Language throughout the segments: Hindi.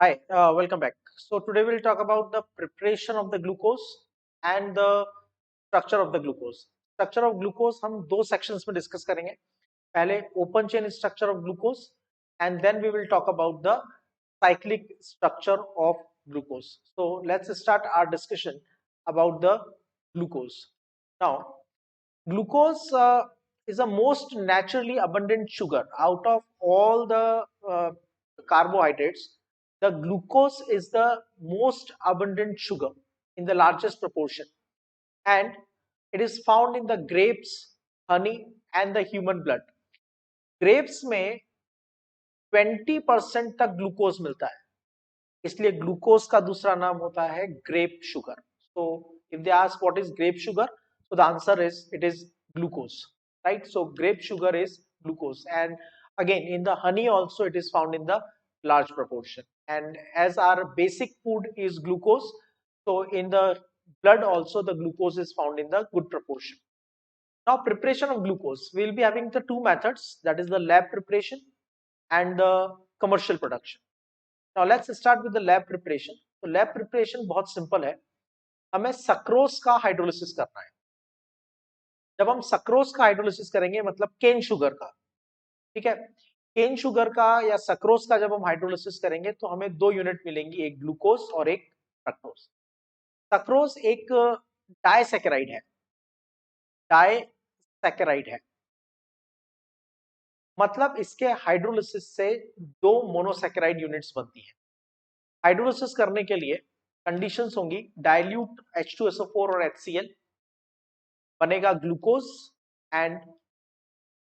Hi, welcome back. So today we'll talk about the preparation of the glucose and the structure of the glucose. Structure of glucose हम दो sections में discuss करेंगे. पहले open chain structure of glucose and then we will talk about the cyclic structure of glucose. So let's start our discussion about the glucose. Now, glucose is the most naturally abundant sugar out of all the carbohydrates. The glucose is the most abundant sugar in the largest proportion, and it is found in the grapes, honey, and the human blood. Grapes में 20% तक ग्लूकोज मिलता है, इसलिए ग्लूकोज का दूसरा नाम होता है grape sugar. So if they ask what is grape sugar, so the answer is it is glucose, right? So grape sugar is glucose, and again in the honey also it is found in the large proportion. And as our basic food is glucose, so in the blood also the glucose is found in the good proportion. Now preparation of glucose, we will be having the two methods, that is the lab preparation and the commercial production. Now let's start with the lab preparation. तो lab preparation बहुत सिंपल है. हमें सक्रोज का हाइड्रोलिसिस करना है. जब हम सक्रोज का हाइड्रोलिसिस करेंगे मतलब केन शुगर का, ठीक है, केन शुगर का या सक्रोज का जब हम हाइड्रोलिसिस करेंगे तो हमें दो यूनिट मिलेंगी, एक ग्लूकोज और एक फ्रक्टोज. सक्रोज एक डाइसैकेराइड है, डाइसैकेराइड है, मतलब इसके हाइड्रोलिसिस से दो मोनोसैकेराइड यूनिट्स बनती हैं. हाइड्रोलिसिस करने के लिए कंडीशंस होंगी, डाइल्यूट H2SO4 और HCl, बनेगा glucose and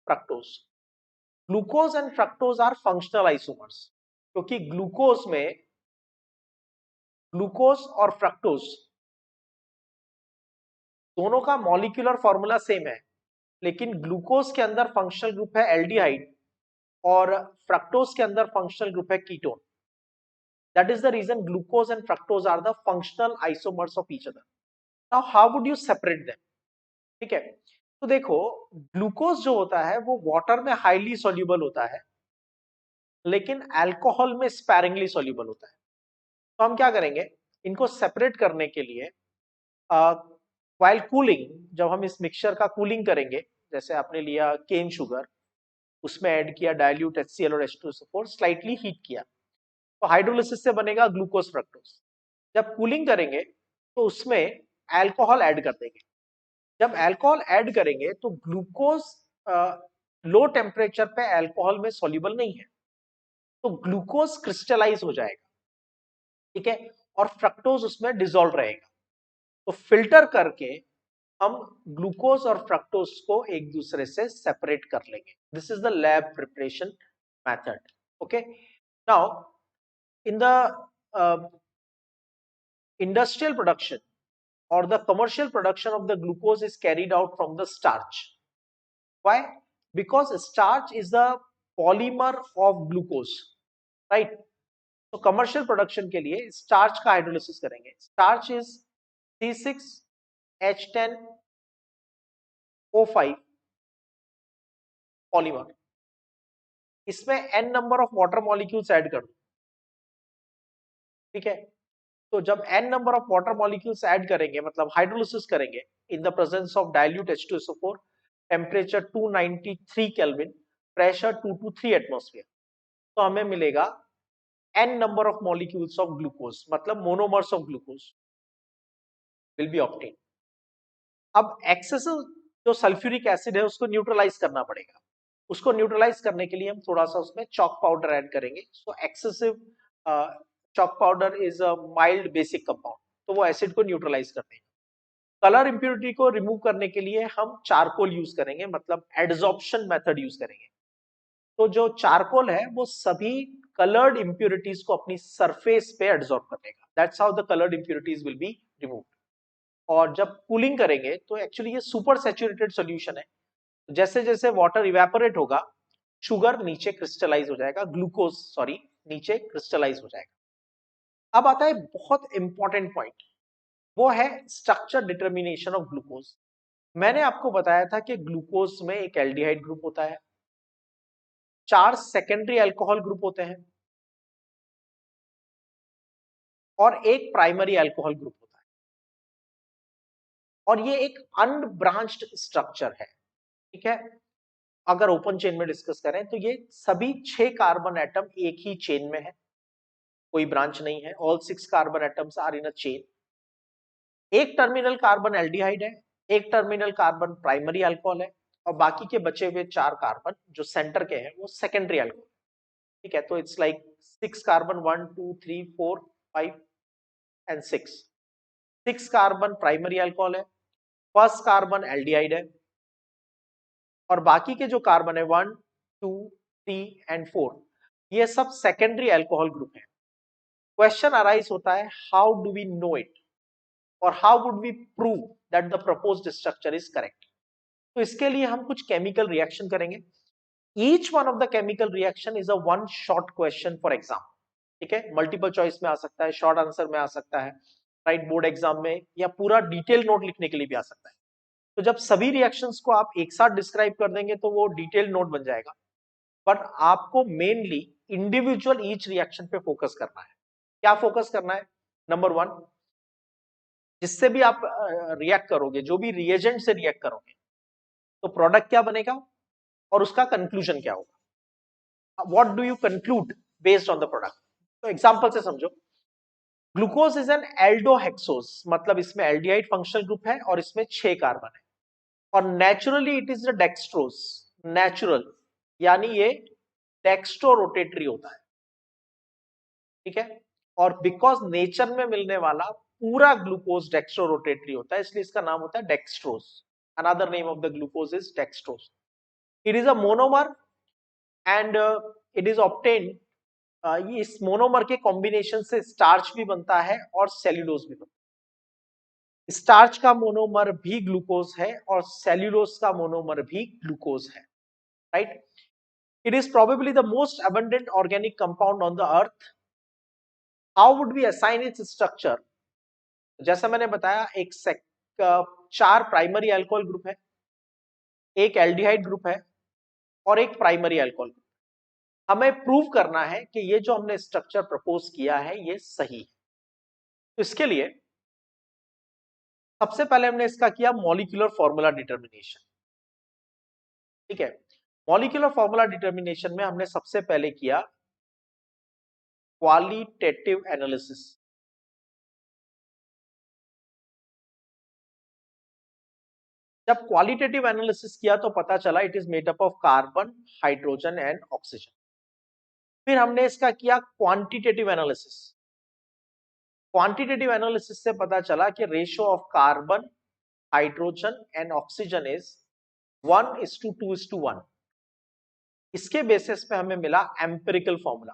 fructose. Glucose and fructose are functional isomers, क्योंकि ग्लूकोज और फ्रक्टोज दोनों का मॉलिक्यूलर फॉर्मूला सेम है, लेकिन ग्लूकोज के अंदर फंक्शनल ग्रुप है एल्डिहाइड और फ्रक्टोज के अंदर फंक्शनल ग्रुप है ketone. That is the reason glucose and fructose are the functional isomers of each other. Now how would you separate them? ठीक है, तो देखो ग्लूकोज जो होता है वो वाटर में हाईली सॉल्युबल होता है, लेकिन अल्कोहल में स्पैरिंगली सॉल्युबल होता है. तो हम क्या करेंगे, इनको सेपरेट करने के लिए व्हाइल कूलिंग, जब हम इस मिक्सचर का कूलिंग करेंगे, जैसे आपने लिया केन शुगर, उसमें ऐड किया डाइल्यूट HCl और H2SO4, स्लाइटली हीट किया, तो हाइड्रोलिसिस से बनेगा ग्लूकोज फ्रक्टोज. जब कूलिंग करेंगे तो उसमें अल्कोहल ऐड कर देंगे. जब अल्कोहल ऐड करेंगे तो ग्लूकोज लो टेम्परेचर पे अल्कोहल में सॉल्युबल नहीं है, तो ग्लूकोज क्रिस्टलाइज हो जाएगा, ठीक है, और फ्रक्टोज उसमें डिसॉल्व रहेगा. तो फिल्टर करके हम ग्लूकोज और फ्रक्टोज को एक दूसरे से सेपरेट कर लेंगे. This is the lab preparation method. Okay, now in the industrial production or the commercial production of the glucose is carried out from the starch. Why? Because starch is the polymer of glucose, right? तो कमर्शियल प्रोडक्शन के लिए स्टार्च का हाइड्रोलिसिस करेंगे. Starch is C6H10O5 polymer. इसमें n number of water molecules add कर दो, ठीक है. तो जब n number of water molecules add करेंगे मतलब हाइड्रोलिसिस करेंगे in the presence of dilute H2SO4, temperature 293 kelvin, pressure 2 to 3 atmosphere, तो हमें मिलेगा n number of molecules of glucose, मतलब monomers of glucose will be obtained. अब एक्सेसिव जो सल्फ्यूरिक एसिड है उसको न्यूट्रलाइज करना पड़ेगा. उसको न्यूट्रलाइज करने के लिए हम थोड़ा सा उसमें चॉक पाउडर ऐड करेंगे. सो excessive chalk powder is a mild basic compound, तो वो एसिड को न्यूट्रलाइज कर देगा. कलर इंप्योरिटी को रिमूव करने के लिए हम चारकोल यूज करेंगे, मतलब एडजॉर्प्शन मेथड यूज करेंगे. तो जो चारकोल है वो सभी कलर्ड इंप्योरिटीज को अपनी सरफेस पे एब्जॉर्ब कर लेगा. That's how the coloured impurities will be removed. और जब कूलिंग करेंगे तो एक्चुअली ये सुपर सैचुरेटेड सॉल्यूशन है. जैसे जैसे वाटर इवेपोरेट होगा, शुगर नीचे क्रिस्टलाइज हो जाएगा, ग्लूकोज सॉरी नीचे क्रिस्टलाइज हो जाएगा. अब आता है बहुत इंपॉर्टेंट पॉइंट, वो है स्ट्रक्चर डिटर्मिनेशन ऑफ ग्लूकोज. मैंने आपको बताया था कि ग्लूकोज में एक एल्डिहाइड ग्रुप होता है, 4 सेकेंडरी अल्कोहल ग्रुप होते हैं, और एक प्राइमरी अल्कोहल ग्रुप होता है, और ये एक अनब्रांच्ड स्ट्रक्चर है, ठीक है। अगर ओपन चेन में डिस्कस करें तो ये सभी 6 कार्बन एटम एक ही चेन में है, कोई ब्रांच नहीं है, all 6 carbon atoms are in a chain. एक टर्मिनल कार्बन एल्डिहाइड है, एक टर्मिनल कार्बन प्राइमरी अल्कोहल है, और बाकी के बचे हुए 4 कार्बन जो सेंटर के हैं वो सेकेंडरी अल्कोहल, ठीक है। तो it's like 6 carbon 1 2 3 4 5 and 6 carbon primary alcohol है, फर्स्ट कार्बन एल्डिहाइड है, और बाकी के जो कार्बन है 1 2 3 एंड 4 ये सब सेकेंडरी अल्कोहल ग्रुप है। क्वेश्चन अराइज होता है, how do we know it और how would we prove that the proposed structure is correct. तो इसके लिए हम कुछ केमिकल रिएक्शन करेंगे। Each one of the chemical reaction is a one short question for exam, ठीक है। मल्टीपल चॉइस में आ सकता है, शॉर्ट आंसर में आ सकता है, राइट, बोर्ड एग्जाम में, या पूरा डिटेल नोट लिखने के लिए भी आ सकता है। तो जब सभी रिएक्शंस को आप एक साथ डिस्क्राइब कर देंगे तो वो डिटेल नोट बन जाएगा, बट आपको मेनली इंडिविजुअल ईच रिएक्शन पे फोकस करना है। क्या फोकस करना है? नंबर 1, जिससे भी आप रिएक्ट करोगे, जो भी रिएजेंट से रिएक्ट करोगे, तो प्रोडक्ट क्या बनेगा और उसका कंक्लूजन क्या होगा। What do you conclude based on the product. तो एग्जांपल से समझो, ग्लूकोज इज एन एल्डोहेक्सोज, मतलब इसमें एल्डिहाइड फंक्शनल ग्रुप है और इसमें 6 कार्बन है, और naturally it is the dextrose, natural यानी ये डेक्स्ट्रो रोटेटरी होता है, ठीक है। और बिकॉज नेचर में मिलने वाला पूरा ग्लूकोज डेक्स्ट्रो रोटेटरी होता है, इसलिए इसका नाम होता है dextrose. Another name of the glucose is dextrose. It is a monomer and it is obtained, ये इस मोनोमर के कॉम्बिनेशन से स्टार्च भी बनता है और सेल्यूलोज भी बनता है। स्टार्च का मोनोमर भी ग्लूकोज है और सेल्यूलोज का मोनोमर भी ग्लूकोज है, right. It is probably the most abundant organic compound on the earth. How would we assign its structure? जैसा मैंने बताया, 4 प्राइमरी अल्कोहल ग्रुप है, एक एल्डिहाइड ग्रुप है और एक प्राइमरी अल्कोहल ग्रुप। हमें प्रूव करना है कि ये जो हमने स्ट्रक्चर प्रपोज किया है ये सही है। तो इसके लिए सबसे पहले हमने इसका किया मॉलिक्यूलर फॉर्मूला डिटर्मिनेशन, ठीक है। मॉलिक्यूलर फॉर्मूला डिटर्मिनेशन में हमने सबसे पहले किया क्वालिटेटिव एनालिसिस। जब क्वालिटेटिव एनालिसिस किया तो पता चला it is made up of carbon, hydrogen and oxygen. फिर हमने इसका किया क्वांटिटेटिव एनालिसिस। क्वांटिटेटिव एनालिसिस से पता चला कि ratio of carbon, hydrogen and oxygen is 1:2:1। इसके बेसिस पे हमें मिला एम्पिरिकल फॉर्मूला।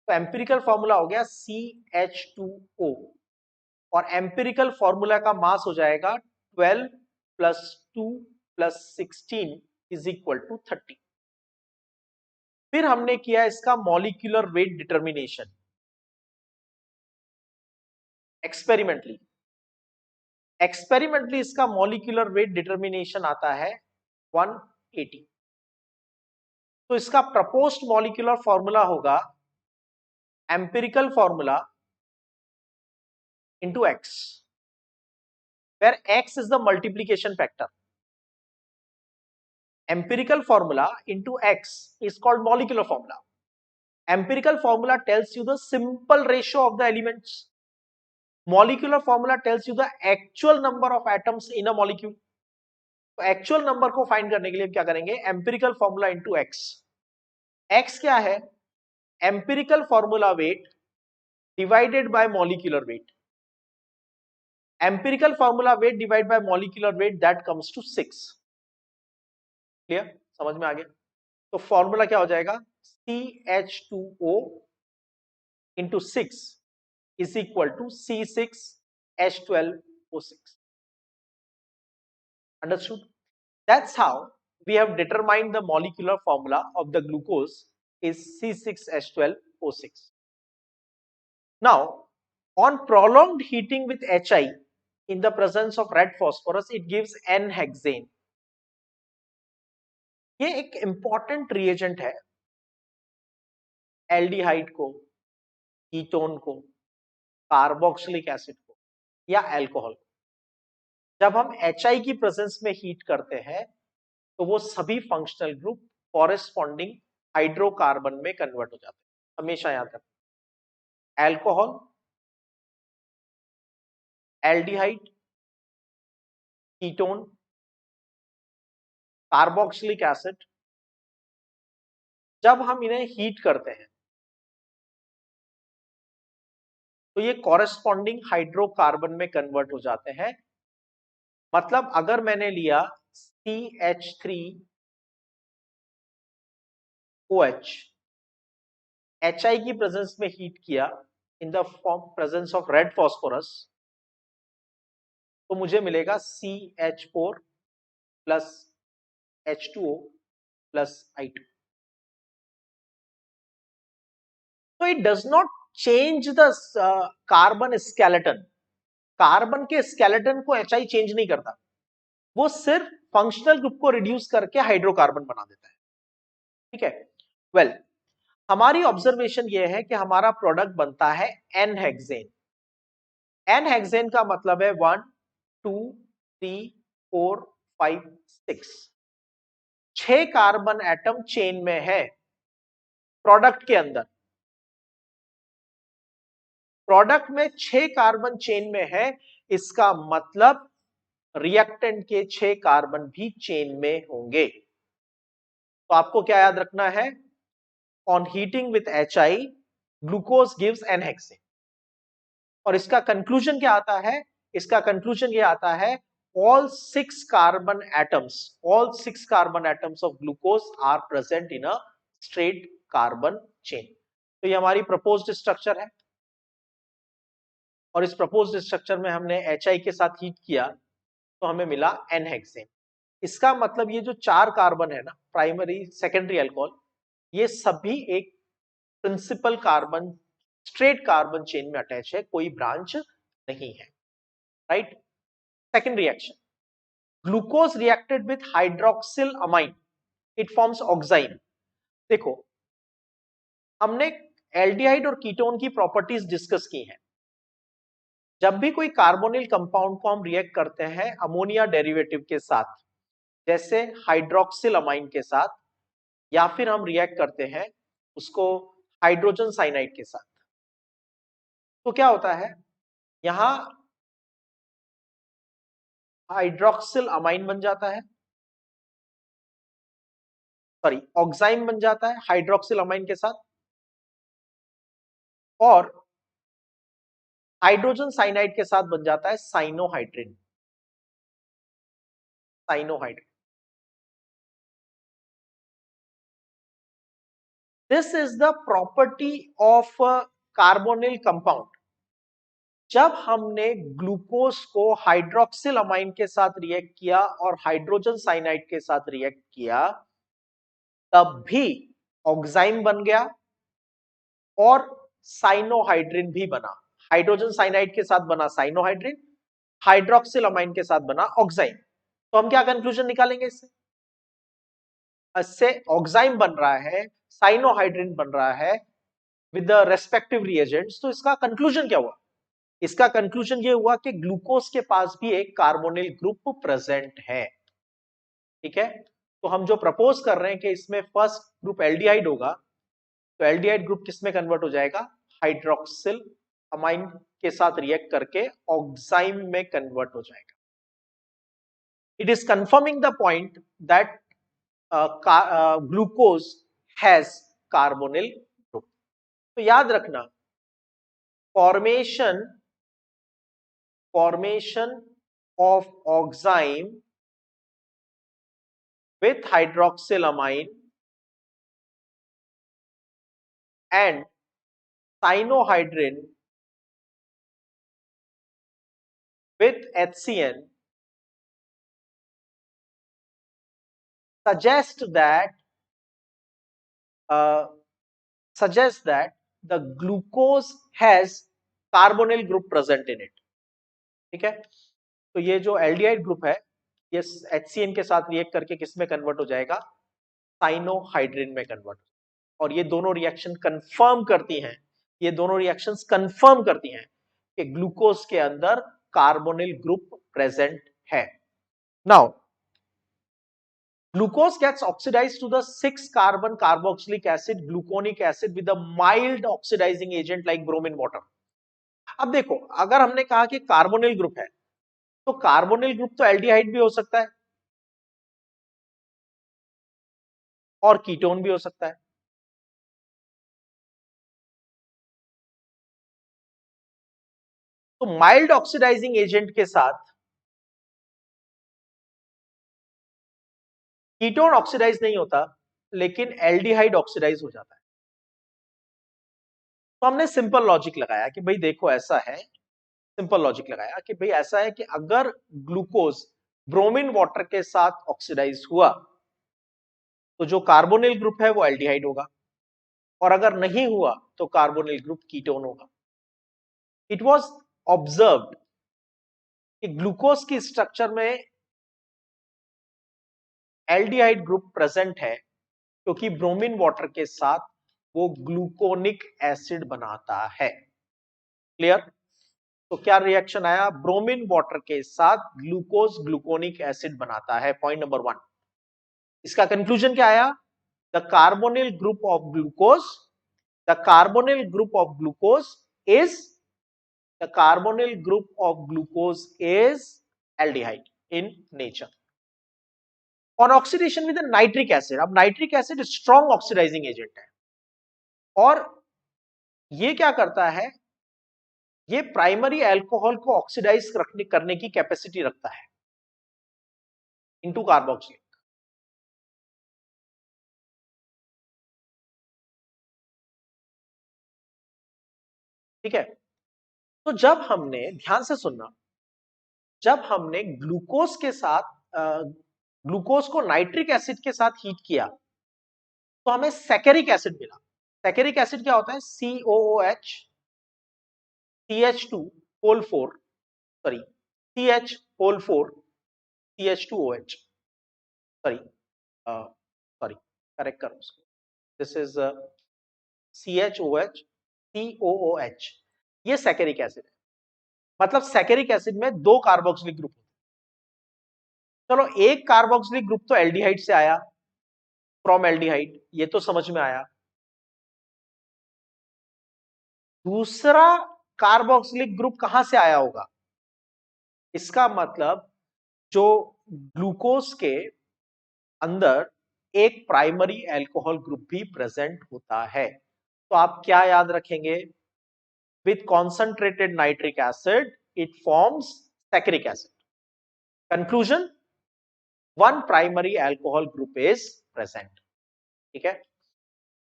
तो एम्पिरिकल फॉर्मूला हो गया CH2O, और एम्पिरिकल फॉर्मूला का मास हो जाएगा 12 + 2 + 16 = 30। फिर हमने किया इसका molecular weight determination experimentally. Experimentally इसका मॉलिक्यूलर वेट डिटर्मिनेशन आता है 180। तो इसका प्रपोज्ड मॉलिक्यूलर फॉर्मूला होगा empirical formula into x, where x is the multiplication factor. Empirical formula into x is called molecular formula. Empirical formula tells you the simple ratio of the elements. Molecular formula tells you the actual number of atoms in a molecule. तो एक्चुअल नंबर को फाइंड करने के लिए क्या करेंगे? Empirical formula into x. X क्या है? Empirical formula weight divided by molecular weight. Empirical formula weight divide by molecular weight, that comes to 6। Clear? समझ में आ गया? तो फॉर्मूला क्या हो जाएगा? CH2O into 6 is equal to C6H12O6. Understood? That's how we have determined the molecular formula of the glucose is C6H12O6. Now, on prolonged heating with HI in the presence of red phosphorus, it gives N-hexane. ये एक इंपॉर्टेंट रिएजेंट है एल्डिहाइड को कीटोन को, कार्बोक्सिलिक एसिड को या अल्कोहल को, जब हम HI की प्रेजेंस में हीट करते हैं तो वो सभी फंक्शनल ग्रुप कॉरेस्पॉन्डिंग हाइड्रोकार्बन में कन्वर्ट हो जाते हैं। हमेशा याद रखना, alcohol, aldehyde, ketone, carboxylic acid, जब हम इन्हें हीट करते हैं तो ये कॉरेस्पॉन्डिंग हाइड्रोकार्बन में कन्वर्ट हो जाते हैं। मतलब अगर मैंने लिया CH3OH, HI की प्रेजेंस में हीट किया in the form presence of red phosphorus, तो मुझे मिलेगा CH4 plus H2O plus I2। तो it does not change the carbon skeleton, carbon के स्केलेटन को HI चेंज नहीं करता, वो सिर्फ फंक्शनल ग्रुप को रिड्यूस करके हाइड्रोकार्बन बना देता है। ठीक है, वेल हमारी ऑब्जर्वेशन ये है कि हमारा प्रोडक्ट बनता है N-हेक्सेन। N-हेक्सेन का मतलब है 1 2 3 4 5 6, 6 कार्बन एटम चेन में है प्रोडक्ट के अंदर। प्रोडक्ट में 6 कार्बन चेन में है, इसका मतलब रिएक्टेंट के 6 कार्बन भी चेन में होंगे। तो आपको क्या याद रखना है, on heating with HI glucose gives N-हेक्सेन। और इसका कंक्लूजन क्या आता है, इसका कंक्लूजन ये आता है all 6 carbon atoms of glucose are present in a straight carbon chain। तो ये हमारी प्रपोज्ड स्ट्रक्चर है और इस प्रपोज्ड स्ट्रक्चर में हमने HI के साथ हीट किया तो हमें मिला N-हेक्सेन। इसका मतलब ये जो 4 कार्बन है ना, प्राइमरी सेकेंडरी अल्कोहल, ये सभी एक principal carbon straight carbon chain में अटैच है, कोई ब्रांच नहीं है। Right, second reaction, glucose reacted with hydroxyl amine, it forms oxime. देखो हमने एल्डिहाइड और कीटोन की प्रॉपर्टीज डिस्कस की हैं। जब भी कोई कार्बोनिल कंपाउंड को हम रिएक्ट करते हैं अमोनिया डेरिवेटिव के साथ, जैसे हाइड्रोक्सिल अमाइन के साथ, या फिर हम रिएक्ट करते हैं उसको हाइड्रोजन साइनाइड के साथ, तो क्या होता है, यहां हाइड्रोक्सिल अमाइन बन जाता है, सॉरी ऑक्साइन बन जाता है हाइड्रोक्सिल अमाइन के साथ, और हाइड्रोजन साइनाइड के साथ बन जाता है cyanohydrin. Cyanohydrin, this is the property of carbonyl compound. जब हमने ग्लूकोज को हाइड्रोक्सिल अमाइन के साथ रिएक्ट किया और हाइड्रोजन साइनाइड के साथ रिएक्ट किया, तब भी ऑक्साइन बन गया और साइनोहाइड्रिन भी बना। हाइड्रोजन साइनाइड के साथ बना साइनोहाइड्रिन, हाइड्रोक्सिल अमाइन के साथ बना ऑक्साइन। तो हम क्या कंक्लूजन निकालेंगे इससे, ऑक्साइन बन रहा है, साइनोहाइड्रिन बन रहा है विद द रेस्पेक्टिव रिएजेंट्स। तो इसका कंक्लूजन क्या हुआ, इसका कंक्लूजन ये हुआ कि ग्लूकोज के पास भी एक कार्बोनिल ग्रुप प्रेजेंट है। ठीक है, तो हम जो प्रपोज कर रहे हैं कि इसमें फर्स्ट ग्रुप एल्डिहाइड होगा, तो एल्डिहाइड ग्रुप किस में कन्वर्ट हो जाएगा, हाइड्रोक्सिल अमाइन के साथ रिएक्ट करके ऑक्साइन में कन्वर्ट हो जाएगा। It is confirming the point that glucose has carbonyl group. तो याद रखना, formation of oxime with hydroxylamine and cyanohydrin with HCN suggests that the glucose has carbonyl group present in it। ठीक है, तो ये जो एल्डिहाइड ग्रुप है ये HCN के साथ रिएक्ट करके किस में कन्वर्ट हो जाएगा, साइनोहाइड्रिन में कन्वर्ट। और ये दोनों रिएक्शन कंफर्म करती हैं ये दोनों रिएक्शंस कंफर्म करती हैं कि ग्लूकोज के अंदर कार्बोनिल ग्रुप प्रेजेंट है। Now glucose gets oxidized to the 6 carbon carboxylic acid gluconic acid with a mild oxidizing agent like bromine water। अब देखो, अगर हमने कहा कि कार्बोनिल ग्रुप है तो कार्बोनिल ग्रुप तो एल्डिहाइड भी हो सकता है और कीटोन भी हो सकता है। तो माइल्ड ऑक्सीडाइजिंग एजेंट के साथ कीटोन ऑक्सीडाइज नहीं होता, लेकिन एल्डिहाइड ऑक्सीडाइज हो जाता है। तो हमने सिंपल लॉजिक लगाया कि भाई देखो ऐसा है, सिंपल लॉजिक लगाया कि भाई ऐसा है कि अगर ग्लूकोज ब्रोमीन वाटर के साथ ऑक्सीडाइज हुआ तो जो कार्बोनिल ग्रुप है वो एल्डिहाइड होगा, और अगर नहीं हुआ तो कार्बोनिल ग्रुप कीटोन होगा। इट वॉज ऑब्जर्व्ड कि ग्लूकोज की स्ट्रक्चर में एल्डिहाइड ग्रुप प्रेजेंट है क्योंकि ब्रोमीन वाटर के साथ वो ग्लूकोनिक एसिड बनाता है। क्लियर? तो क्या रिएक्शन आया? ब्रोमीन वाटर के साथ ग्लूकोज ग्लूकोनिक एसिड बनाता है, पॉइंट नंबर 1। इसका कंक्लूजन क्या आया? The carbonyl group of glucose, the carbonyl group of glucose is the carbonyl group of glucose is aldehyde in nature. On oxidation with nitric acid, अब nitric acid strong oxidising agent है और ये क्या करता है, ये प्राइमरी अल्कोहल को ऑक्सीडाइज करने की कैपेसिटी रखता है इनटू कार्बोक्सिलिक। ठीक है? तो जब हमने, ध्यान से सुनना, जब हमने ग्लूकोज के साथ ग्लूकोज को नाइट्रिक एसिड के साथ हीट किया तो हमें सैकेरिक एसिड मिला। सैकेरिक एसिड क्या होता है? COOH CH2 sorry CH4 CH2OH, sorry sorry correct करो उसको, दिस इज CHOH COOH, ये सैकेरिक एसिड है। मतलब सैकेरिक एसिड में 2 कार्बोक्सिलिक ग्रुप। चलो, एक कार्बोक्सिलिक ग्रुप तो एल्डिहाइड से आया, फ्रॉम एल्डिहाइड, ये तो समझ में आया। दूसरा कार्बोक्सिलिक ग्रुप कहां से आया होगा? इसका मतलब जो ग्लूकोज के अंदर एक प्राइमरी अल्कोहल ग्रुप भी प्रेजेंट होता है। तो आप क्या याद रखेंगे? With concentrated nitric acid it forms saccharic acid. Conclusion, one primary alcohol group is present. ठीक है?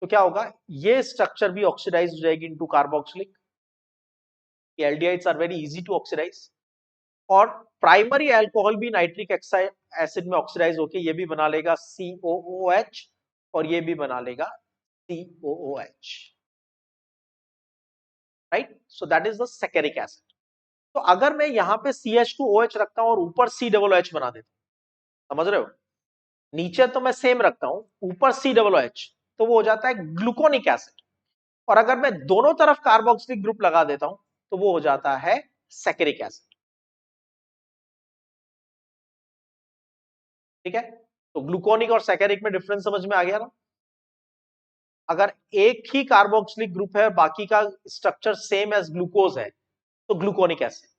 तो क्या होगा, ये स्ट्रक्चर भी ऑक्सीडाइज हो जाएगी into carboxylic. Aldehydes are very easy to oxidise, और प्राइमरी अल्कोहल भी नाइट्रिक एसिड में ऑक्सीडाइज होकर ये भी बना लेगा COOH और ये भी बना लेगा COOH। Right? So that is the saccharic acid. तो अगर मैं यहां पे CH2OH रखता हूं और ऊपर COOH बना देता हूं, समझ रहे हो? नीचे तो मैं सेम रखता हूं, ऊपर COOH, तो वो हो जाता है ग्लूकोनिक एसिड। और अगर मैं दोनों तरफ कार्बोक्सिलिक ग्रुप लगा देता हूं तो वो हो जाता है सैकेरिक एसिड। ठीक है? तो ग्लूकोनिक और सैकेरिक में डिफरेंस समझ में आ गया ना? अगर एक ही कार्बोक्सिलिक ग्रुप है और बाकी का स्ट्रक्चर सेम एज ग्लूकोज है तो ग्लूकोनिक एसिड।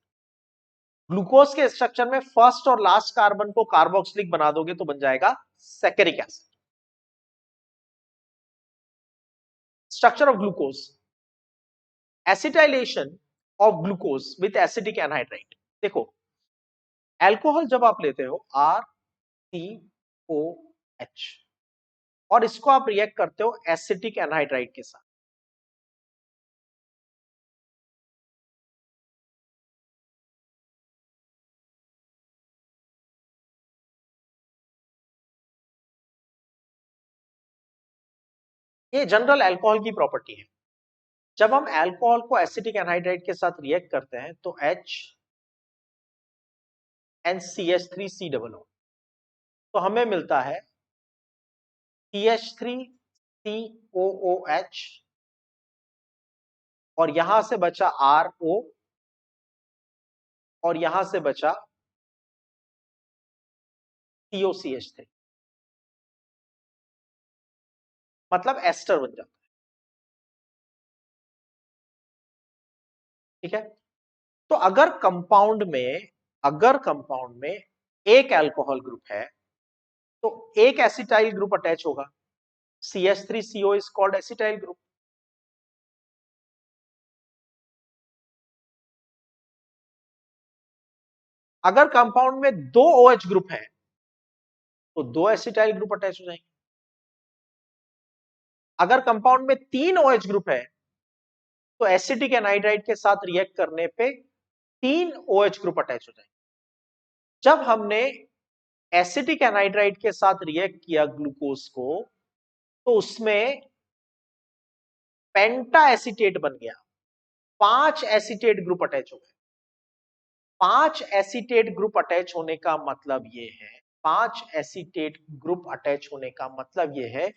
ग्लूकोज के स्ट्रक्चर में फर्स्ट और लास्ट कार्बन को कार्बोक्सिलिक बना दोगे तो बन जाएगा saccharic acid. Structure of glucose, acetylation of glucose with acidic anhydride. देखो, अल्कोहल जब आप लेते हो RCOH और इसको आप रिएक्ट करते हो एसिटिक एनहाइड्राइड के साथ, ये जनरल अल्कोहल की प्रॉपर्टी है। जब हम अल्कोहल को एसिटिक एनहाइड्राइड के साथ रिएक्ट करते हैं तो HNCH3COO, तो हमें मिलता है CH3COOH और यहां से बचा RO और यहां से बचा COCH3, मतलब एस्टर बन जाता है। ठीक है, तो अगर कंपाउंड में एक अल्कोहल ग्रुप है तो एक एसिटाइल ग्रुप अटैच होगा। CH3CO is called acetyl group. अगर कंपाउंड में दो OH ग्रुप है तो दो एसिटाइल ग्रुप अटैच हो जाएंगे। अगर कंपाउंड में तीन OH ग्रुप है तो एसिटिक एनहाइड्राइड के साथ रिएक्ट करने पे तीन OH ग्रुप अटैच हो जाएंगे। जब हमने एसिटिक एनहाइड्राइड के साथ रिएक्ट किया ग्लूकोज को तो उसमें पेंटा एसीटेट बन गया, 5 एसीटेट ग्रुप अटैच हो गए। 5 एसीटेट ग्रुप अटैच होने का मतलब ये है, 5 एसीटेट ग्रुप अटैच होने का मतलब ये है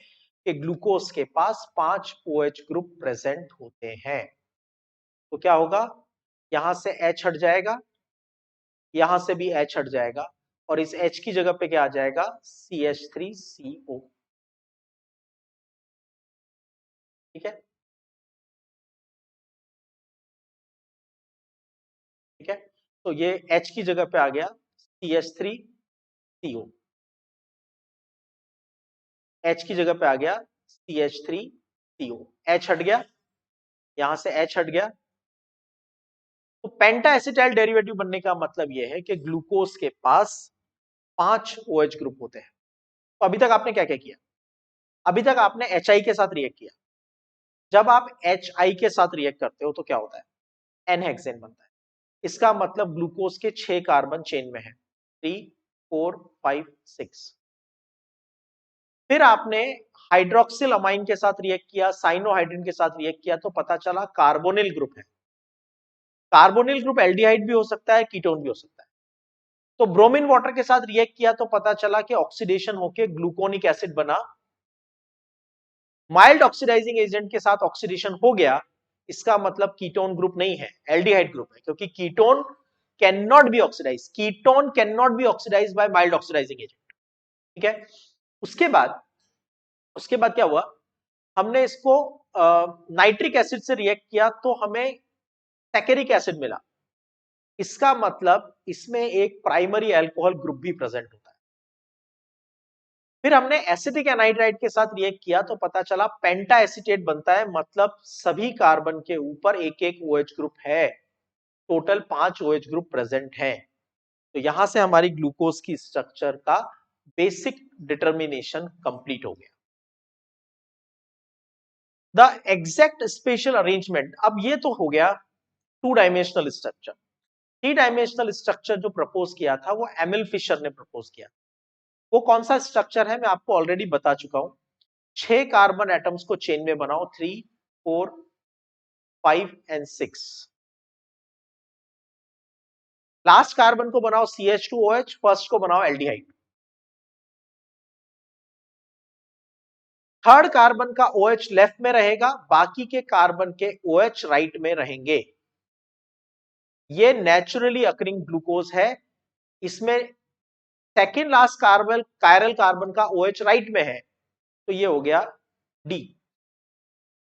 कि ग्लूकोज के पास 5 OH ग्रुप प्रेजेंट होते हैं। तो क्या होगा, यहां से H हट जाएगा, यहां से भी H हट जाएगा और इस H की जगह पे क्या आ जाएगा, CH3CO। ठीक है, ठीक है, तो ये H की जगह पे आ गया CH3CO, H की जगह पे आ गया CH3CO, H हट गया, यहां से H हट गया। तो पेंटा एसिटाइल डेरिवेटिव बनने का मतलब यह है कि ग्लूकोज के पास 5 OH ग्रुप होते हैं। तो अभी तक आपने क्या क्या किया, अभी तक आपने HI के साथ रिएक्ट किया। जब आप HI के साथ रिएक्ट करते हो तो क्या होता है, N हेक्सेन बनता है। इसका मतलब ग्लूकोज के 6 कार्बन चेन में है, 3 4 5 6। फिर आपने हाइड्रोक्सिल अमाइन के साथ रिएक्ट किया, साइनोहाइड्रिन के साथ रिएक्ट किया तो पता चला कार्बोनिल ग्रुप है। कार्बोनिल ग्रुप एल्डिहाइड भी हो सकता है, कीटोन भी हो सकता है। तो ब्रोमीन वाटर के साथ रिएक्ट किया तो पता चला कि ऑक्सीडेशन होके ग्लूकोनिक एसिड बना। माइल्ड ऑक्सीडाइजिंग एजेंट के साथ ऑक्सीडेशन हो गया, इसका मतलब कीटोन ग्रुप नहीं है, एल्डिहाइड ग्रुप है, क्योंकि ketone can not be oxidise, ketone can not be oxidise by mild oxidising agent. ठीक है, उसके बाद क्या हुआ, हमने इसको नाइट्रिक एसिड से रिएक्ट किया तो हमें सैकेरिक एसिड मिला। इसका मतलब इसमें एक प्राइमरी अल्कोहल ग्रुप भी प्रेजेंट होता है। फिर हमने एसिटिक एनहाइड्राइड के साथ रिएक्ट किया तो पता चला पेंटा एसीटेट बनता है, मतलब सभी कार्बन के ऊपर एक एक OH ग्रुप है, टोटल 5 OH ग्रुप प्रेजेंट है। तो यहां से हमारी ग्लूकोज की स्ट्रक्चर का बेसिक डिटर्मिनेशन कंप्लीट हो गया। द एग्जैक्ट स्पेशल अरेंजमेंट, अब ये तो हो गया 2 डायमेंशनल स्ट्रक्चर। 3 डायमेंशनल स्ट्रक्चर जो प्रपोज किया था वो एमिल फिशर ने प्रपोज किया। वो कौन सा स्ट्रक्चर है मैं आपको ऑलरेडी बता चुका हूं, 6 कार्बन एटम्स को चेन में बनाओ, 3 4 5 एंड 6। लास्ट कार्बन को बनाओ CH2OH, फर्स्ट को बनाओ एल्डिहाइड। थर्ड कार्बन का OH लेफ्ट में रहेगा, बाकी के कार्बन के OH राइट में रहेंगे। ये नेचुरली अकरिंग ग्लूकोज है। इसमें second last carbon chiral carbon का OH राइट में है, तो ये हो गया D।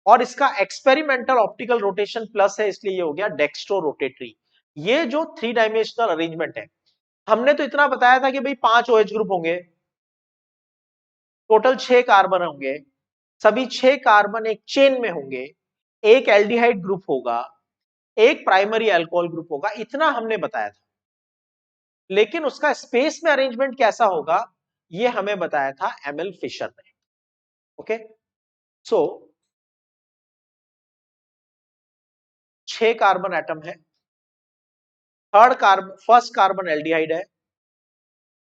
और इसका एक्सपेरिमेंटल ऑप्टिकल रोटेशन प्लस है, इसलिए ये हो गया डेक्स्ट्रो रोटेटरी। ये जो 3 डायमेंशनल अरेंजमेंट है, हमने तो इतना बताया था कि भाई 5 OH ग्रुप होंगे, टोटल 6 कार्बन होंगे, सभी 6 कार्बन एक चेन में होंगे, एक एल्डिहाइड ग्रुप होगा, एक प्राइमरी अल्कोहल ग्रुप होगा, इतना हमने बताया था। लेकिन उसका स्पेस में अरेंजमेंट कैसा होगा ये हमें बताया था एमिल फिशर ने। ओके, सो 6 कार्बन एटम है, फर्स्ट कार्बन एल्डिहाइड है,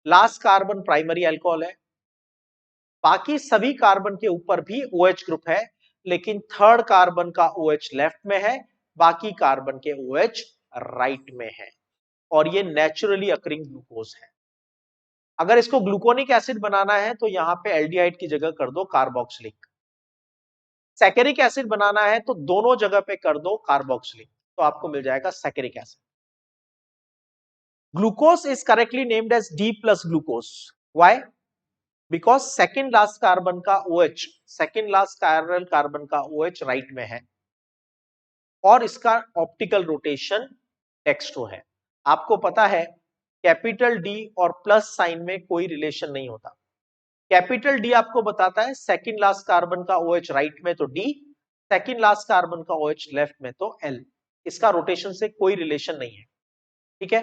लास्ट कार्बन प्राइमरी अल्कोहल है, बाकी सभी कार्बन के ऊपर भी OH ग्रुप है, लेकिन थर्ड कार्बन का OH लेफ्ट में है, बाकी कार्बन के OH राइट में है, और ये नेचुरली अकरिंग ग्लूकोज है। अगर इसको ग्लूकोनिक एसिड बनाना है तो यहां पे एल्डिहाइड की जगह कर दो कार्बोक्सिलिक। सैकेरिक एसिड बनाना है तो दोनों जगह पे कर दो कार्बोक्सिलिक, तो आपको मिल जाएगा saccharic acid. Glucose is correctly named as D plus glucose. Why? Because second last carbon का OH, second last chiral carbon का OH राइट में है और इसका ऑप्टिकल रोटेशन डेक्स्ट्रो है। आपको पता है कैपिटल D और प्लस साइन में कोई रिलेशन नहीं होता। कैपिटल D आपको बताता है सेकेंड लास्ट कार्बन का OH राइट में तो D, सेकेंड लास्ट कार्बन का OH लेफ्ट में तो L। इसका रोटेशन से कोई रिलेशन नहीं है, ठीक है।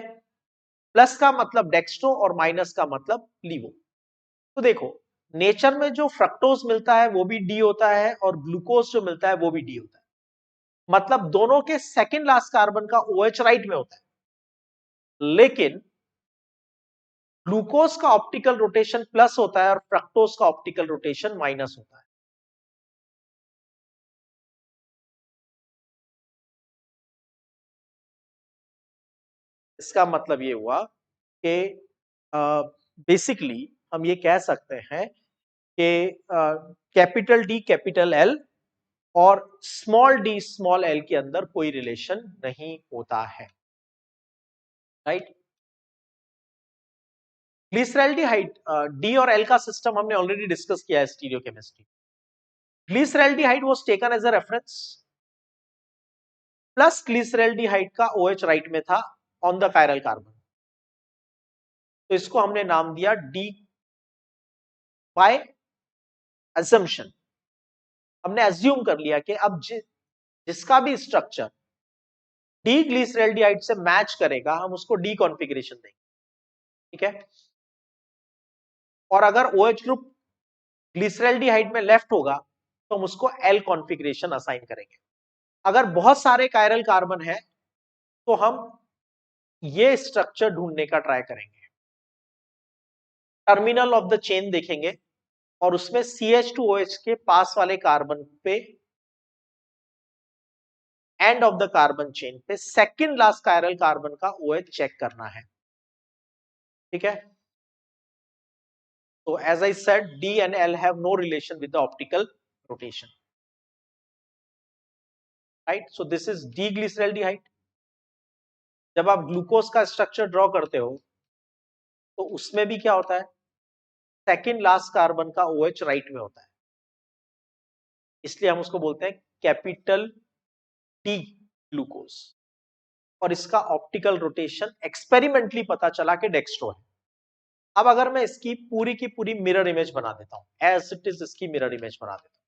प्लस का मतलब डेक्स्ट्रो और माइनस का मतलब लीवो। तो देखो नेचर में जो फ्रक्टोज मिलता है वो भी D होता है और ग्लूकोज जो मिलता है वो भी D होता है, मतलब दोनों के सेकेंड लास्ट कार्बन का OH राइट में होता है, लेकिन ग्लूकोज का ऑप्टिकल रोटेशन प्लस होता है और फ्रक्टोज का ऑप्टिकल रोटेशन माइनस होता है। इसका मतलब ये हुआ कि बेसिकली हम ये कह सकते हैं कि कैपिटल D कैपिटल L और स्मॉल d स्मॉल l के अंदर कोई रिलेशन नहीं होता है, राइट। ग्लिसरैल्डिहाइड D और L का सिस्टम हमने ऑलरेडी डिस्कस किया है stereochemistry. Glyceraldehyde was taken as a reference, plus glyceraldehyde का OH राइट में था ऑन द कायरल कार्बन, तो इसको हमने नाम दिया D बाय अजम्पशन। हमने अज्यूम कर लिया कि अब जिसका भी स्ट्रक्चर डी ग्लिसरैल्डिहाइड से मैच करेगा हम उसको डी कॉन्फ़िगरेशन देंगे, ठीक है। और अगर OH ग्रुप ग्लिसरैल्डिहाइड में लेफ्ट होगा तो हम उसको L कॉन्फ़िगरेशन असाइन करेंगे। अगर बहुत सारे कायरल कार्बन है तो हम ये स्ट्रक्चर ढूंढने का ट्राई करेंगे, टर्मिनल ऑफ द चेन देखेंगे और उसमें CH2OH के पास वाले कार्बन पे, end of the carbon chain पे सेकंड लास्ट कायरल कार्बन का OH चेक करना है, ठीक है। तो as I said, D and L have no relation with the optical rotation, right? So this is D-glyceraldehyde. जब आप ग्लूकोज का स्ट्रक्चर ड्रॉ करते हो तो उसमें भी क्या होता है, सेकंड लास्ट कार्बन का OH राइट में होता है, इसलिए हम उसको बोलते हैं कैपिटल D ग्लूकोज। और इसका ऑप्टिकल रोटेशन एक्सपेरिमेंटली पता चला कि डेक्स्ट्रो है। अब अगर मैं इसकी की पूरी मिरर इमेज बना देता हूं, एज इट इज इसकी मिरर इमेज बना देता हूं,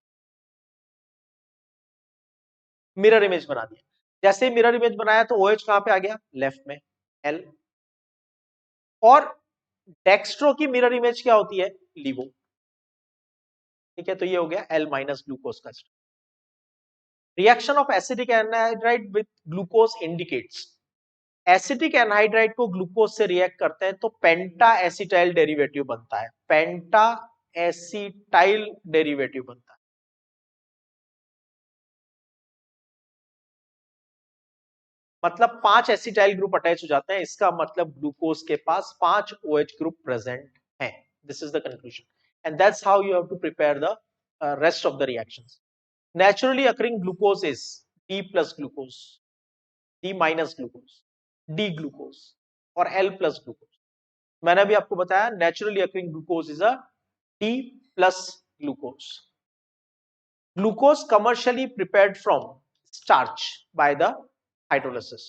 मिरर इमेज बना दिया। जैसे मिरर इमेज बनाया तो OH कहां पे आ गया, लेफ्ट में L, और डेक्स्ट्रो की मिरर इमेज क्या होती है, लीवो, ठीक है। तो ये हो गया L माइनस ग्लूकोज का। Reaction of acidic anhydride with glucose indicates, acetic anhydride को ग्लूकोज से रिएक्ट करते हैं तो पेंटा एसिटाइल डेरिवेटिव बनता है, पेंटा एसिटाइल डेरिवेटिव बनता है। मतलब 5 एसिटाइल ग्रुप अटैच हो जाते हैं, इसका मतलब ग्लूकोज के पास 5 OH ग्रुप प्रेजेंट हैं। This is the conclusion and that's how you have to prepare the rest of the reactions. Naturally occurring glucose is D plus glucose, D minus glucose, D glucose और L प्लस ग्लूकोज। मैंने भी आपको बताया naturally occurring glucose is a D plus glucose. Glucose commercially prepared from starch by the hydrolysis.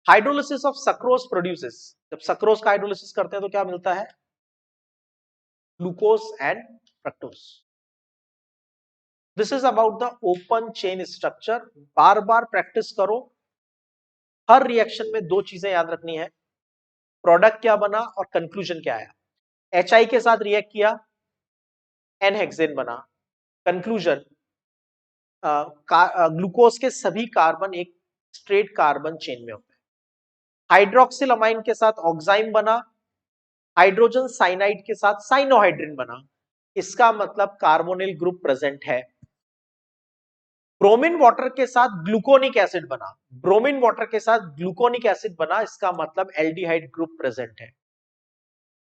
Hydrolysis of sucrose produces, जब सक्रोज का हाइड्रोलिसिस करते हैं तो क्या मिलता है, glucose and fructose. This is about the open chain structure. Bar bar practice करो, हर रिएक्शन में दो चीजें याद रखनी है, प्रोडक्ट क्या बना और कंक्लूजन क्या आया। HI के साथ रिएक्ट किया, एन हेक्सेन बना, कंक्लूजन ग्लूकोज के सभी कार्बन एक स्ट्रेट कार्बन चेन में होते हैं। हाइड्रोक्सिल अमाइन के साथ ऑक्साइम बना, हाइड्रोजन साइनाइड के साथ साइनोहाइड्रिन बना, इसका मतलब कार्बोनिल ग्रुप प्रेजेंट है। ब्रोमीन वाटर के साथ ग्लूकोनिक एसिड बना, ब्रोमीन वाटर के साथ ग्लूकोनिक एसिड बना, इसका मतलब एल्डिहाइड ग्रुप प्रेजेंट है।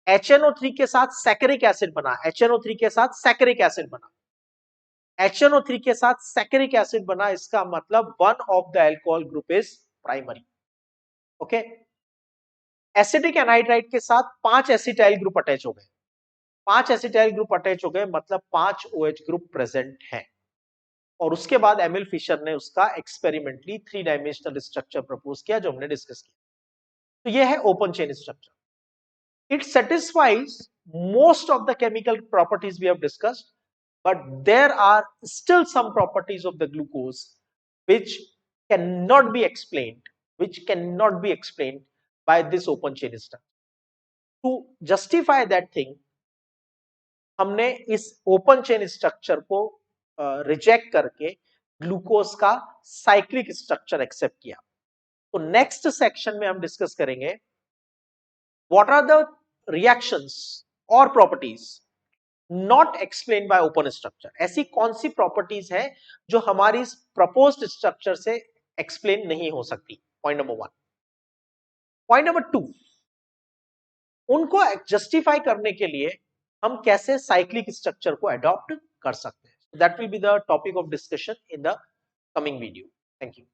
HNO3 के साथ सैकरिक एसिड बना, HNO3 के साथ सैकरिक एसिड बना, HNO3 के साथ सैकरिक एसिड बना, इसका मतलब one of the alcohol group is primary. Okay, acetic anhydride के साथ 5 एसिटाइल ग्रुप अटैच हो गए, 5 एसिटाइल ग्रुप अटैच हो गए, मतलब 5 OH ग्रुप प्रेजेंट है। और उसके बाद एमिल फिशर ने उसका एक्सपेरिमेंटली 3 डायमेंशनल स्ट्रक्चर प्रपोज किया, जो हमने डिस्कस किया। तो यह है open chain structure. It satisfies most of the chemical properties we have discussed, but there are still some properties of the glucose which cannot be explained by this open chain structure. To justify that thing, हमने इस ओपन चेन स्ट्रक्चर को रिजेक्ट करके ग्लूकोज का साइक्लिक स्ट्रक्चर एक्सेप्ट किया। तो नेक्स्ट सेक्शन में हम डिस्कस करेंगे what are the reactions or properties not explained by open structure। ऐसी कौन सी प्रॉपर्टीज है जो हमारी इस प्रपोज्ड स्ट्रक्चर से एक्सप्लेन नहीं हो सकती। Point number 1। पॉइंट नंबर 2, उनको जस्टिफाई करने के लिए हम कैसे साइक्लिक स्ट्रक्चर को अडॉप्ट कर सकते हैं। That will be the topic of discussion in the coming video. Thank you.